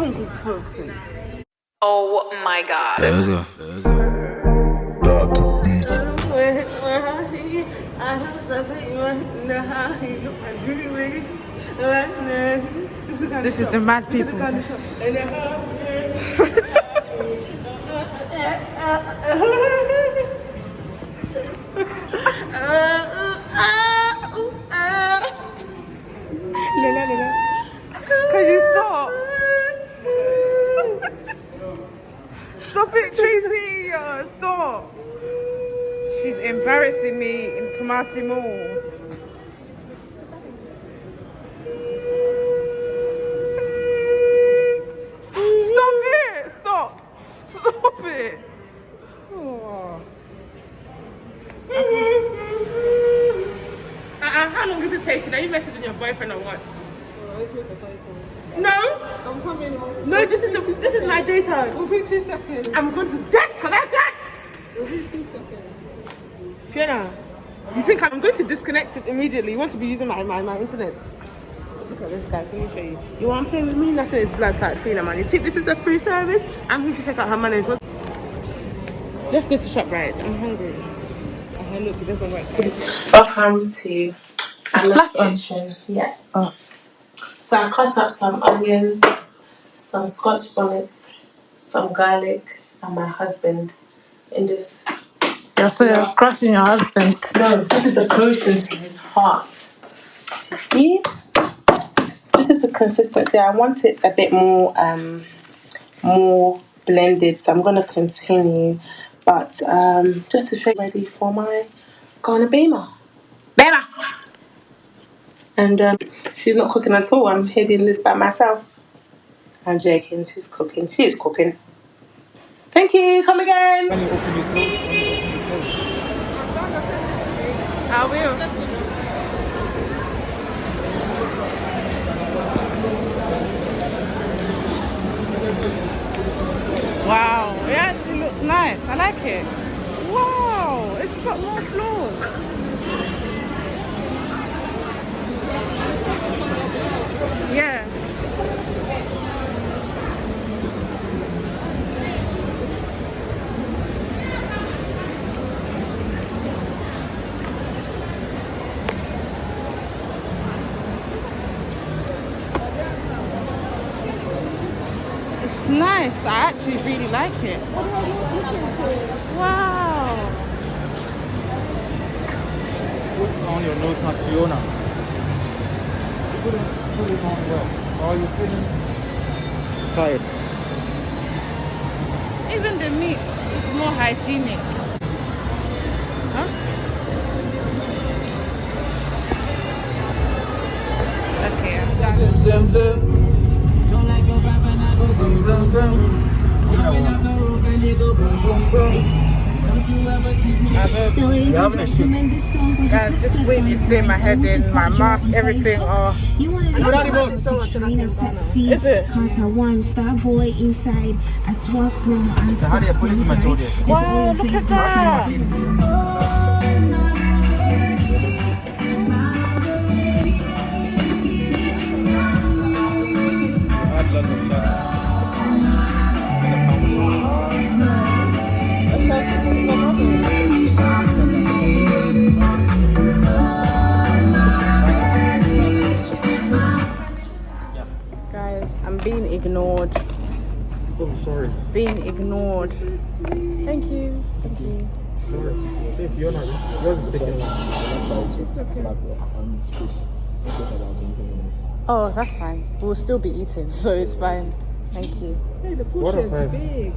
hungry person. Oh my god. Let's go. This is the mad people. Can you stop? Stop it, Tracy! Stop! She's embarrassing me in Kumasi Mall. Stop it! Stop! Stop it! Oh. How long is it taking? Are you messaging your boyfriend or what? No! I'm coming. No, this is my data. It'll be 2 seconds. I'm going to disconnect it! It'll be 2 seconds. Fiona, you think I'm going to disconnect it immediately? You want to be using my internet? Look at this, guys. Let me show you. You want to play with me? That's it. It's blood clot Fiona, man. This is a free service. I'm going to take out her money. Let's go to ShopRite. I'm hungry. Oh, look, it doesn't work. Welcome to Anna's kitchen. Yeah. Oh. So I cut up some onions, some scotch bonnets, some garlic, and my husband in this. So you're crushing your husband. No, this is the potion to his heart. Do you see? This is the consistency. I want it a bit more blended, so I'm gonna continue. But just to show you, ready for my Ghana Beamer. And she's not cooking at all. I'm heading this by myself. I'm joking. She's cooking. She is cooking. Thank you. Come again. I will. Wow, it actually looks nice. I like it. Wow, it's got more floors. Yeah. It's nice. I actually really like it. Wow. Put on your nose mask, Fiona. Put it on well. Are you feeling tired? Even the meat is more hygienic. Huh? Okay, I'm done. Guys, this wig is doing my head in, my mouth, everything. Oh, Is it? One Starboy inside at work room and So how do you put it in my throat? wow, look at that. Guys, I'm being ignored. Oh, sorry. Being ignored. Thank you. Thank you. Sorry. Hey, Fiona, yours is taking long. Oh, that's fine. We'll still be eating, so it's fine. Thank you. Hey, the portion is big.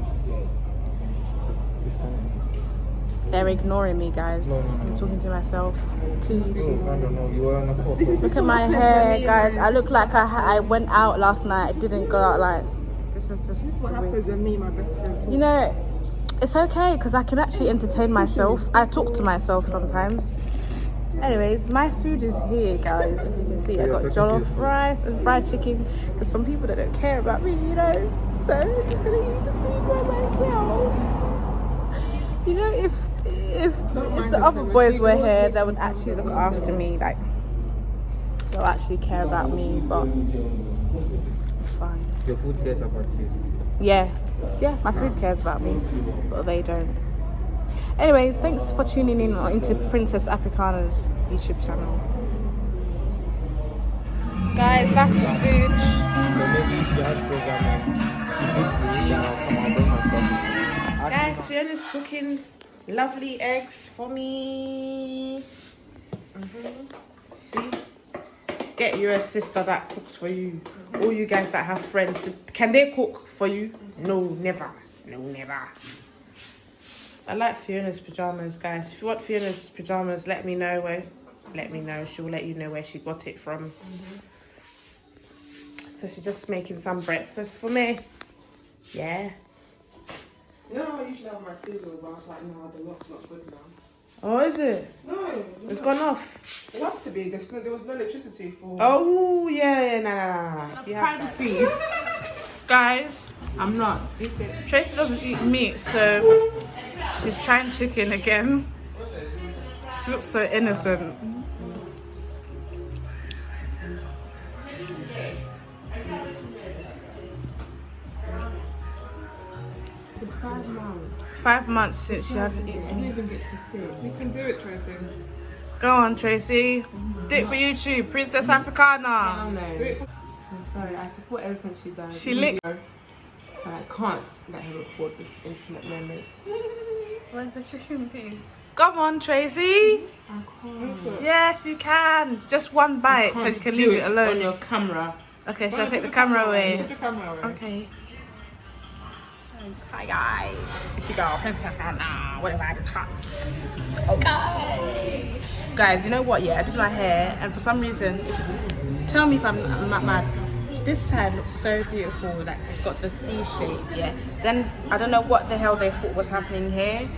They're ignoring me, guys. No. I'm talking to myself. To you. No, you were on the call. Look at my hair, guys. I look like I went out last night. I didn't go out like. This is what happens when me and my best friend. You know, it's okay because I can actually entertain myself. I talk to myself sometimes. Anyways, my food is here, guys. As you can see, I got jollof rice and fried chicken. Because some people that don't care about me, you know. So I'm just gonna eat the food by myself. You know, if the other boys were here, they would actually look after me. Like, they'll actually care about me. But it's fine. Your food cares about you. Yeah, my food cares about me, but they don't. Anyways, thanks for tuning in into Princess Africana's YouTube channel. Guys, that's the food. So maybe if you have programming, then I'll come and bring my stuff. Guys, Fiona's cooking lovely eggs for me. See? Get you a sister that cooks for you. All you guys that have friends, can they cook for you? No, never. No, never. I like Fiona's pajamas, guys. If you want Fiona's pajamas, let me know. She'll let you know where she got it from. So she's just making some breakfast for me. Yeah. You know, I usually have my cereal, but I was like, no, the lock's not good now. Oh, is it? No, It's gone off. it has to be. There was no electricity for. Oh, yeah, no. You have Privacy. Guys, I'm not. Tracy doesn't eat meat, so she's trying chicken again. She looks so innocent. It's 5 months. 5 months since she hasn't I eaten. didn't even get to sit. We can do it, Tracy. Go on, Tracy. Do it for YouTube. Princess Africana. I'm sorry. I support everything she does. She licked. But I can't let her record this intimate moment. Where's the chicken piece? Come on, Tracy. I can't. Yes, you can. Just one bite so you can leave it alone. on your camera. Okay, so I'll take the camera away. Put the camera away. Okay. Hi guys, it's your girl Princess Africana. Whatever, it's hot. Okay. Guys, you know what? Yeah, I did my hair, and for some reason, tell me if I'm not mad. This side looks so beautiful, like it's got the C shape. Yeah. Then I don't know what the hell they thought was happening here.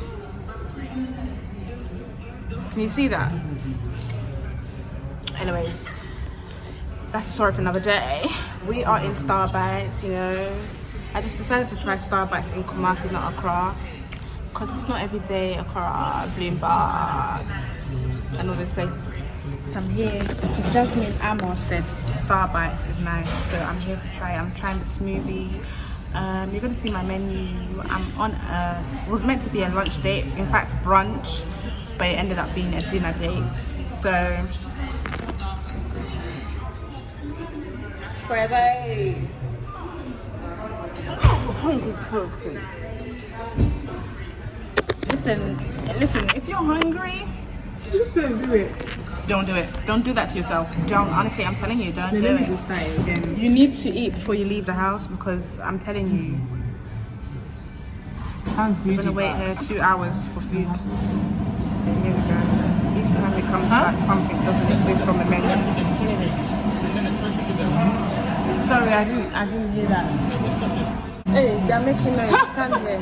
Can you see that? Anyways, that's a story for another day. We are in Starbites, you know. I just decided to try Starbites in Kumasi, not Accra, because it's not every day Accra, Bloomberg, and all this place. So I'm here because Jasmine Amos said Starbites is nice, so I'm here to try. I'm trying the smoothie. You're gonna see my menu. I'm on it was meant to be a lunch date, in fact brunch, but it ended up being a dinner date. So Friday. Hungry person. Listen, if you're hungry, Just don't do it. don't do it. Don't do that to yourself. Don't, honestly, I'm telling you, don't do Let me it. just start it again. You need to eat before you leave the house, because I'm telling you, Sounds we're gonna wait here 2 hours for food. Okay, here we go. Each time it comes back, something doesn't exist on the menu. Sorry, I didn't hear that. Hey, they're making noise. You can't hear.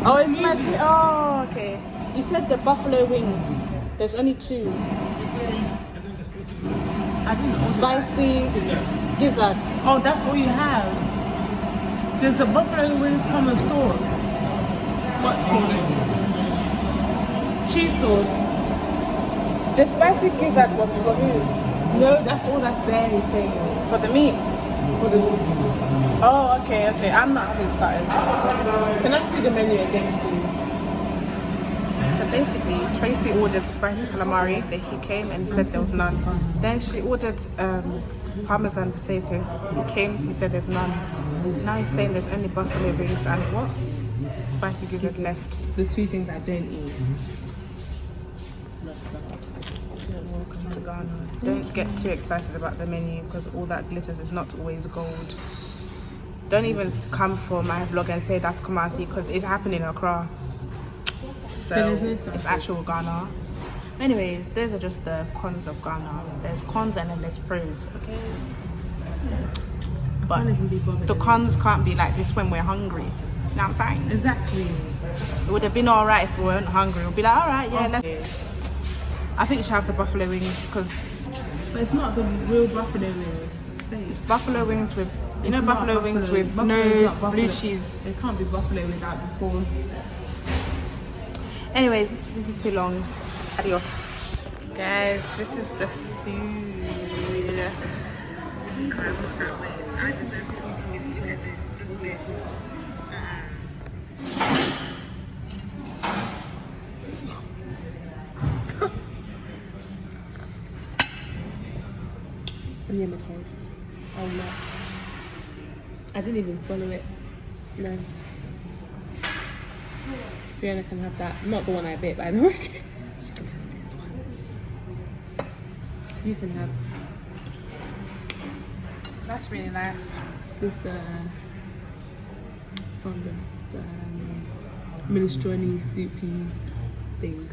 Oh, it's my sweet. Oh, okay. You said the buffalo wings. There's only 2. I didn't. Spicy gizzard. Oh, that's all you have. Does the buffalo wings come with sauce? What sauce? Cheese sauce. The spicy gizzard was for who? No, that's all that's there. He's saying For the meat. for the. Oh, okay. I'm not having starters. Can I see the menu again, please? So basically, Tracy ordered spicy calamari. Then he came and said there was none. Then she ordered parmesan potatoes. He came, he said there's none. Now he's saying there's only buffalo wings and what? Spicy gizzard left. The 2 things I don't eat. Welcome to Ghana. Don't get too excited about the menu, because all that glitters is not always gold. Don't even come for my vlog and say that's Kumasi, because it's happening in Accra. So there's no stuff. it's actual Ghana. Anyways, those are just the cons of Ghana. There's cons and then there's pros, okay? But the cons can't be like this when we're hungry. You know what I'm saying? Exactly. It would have been alright if we weren't hungry. We'd be like, alright, yeah, let's. I think you should have the buffalo wings, because But it's not the real buffalo wings. It's fake. buffalo wings with, you know, It's not buffalo wings with Buffalo is no not buffalo. blue cheese. It can't be buffalo without the sauce. Anyways, this is too long. Adios. Guys, this is the food. Yeah, my toast. Oh no. I didn't even swallow it. No. Fiona can have that. Not the one I bit, by the way. She can have this one. You can have That's really nice. this from this minestrone soupy thing.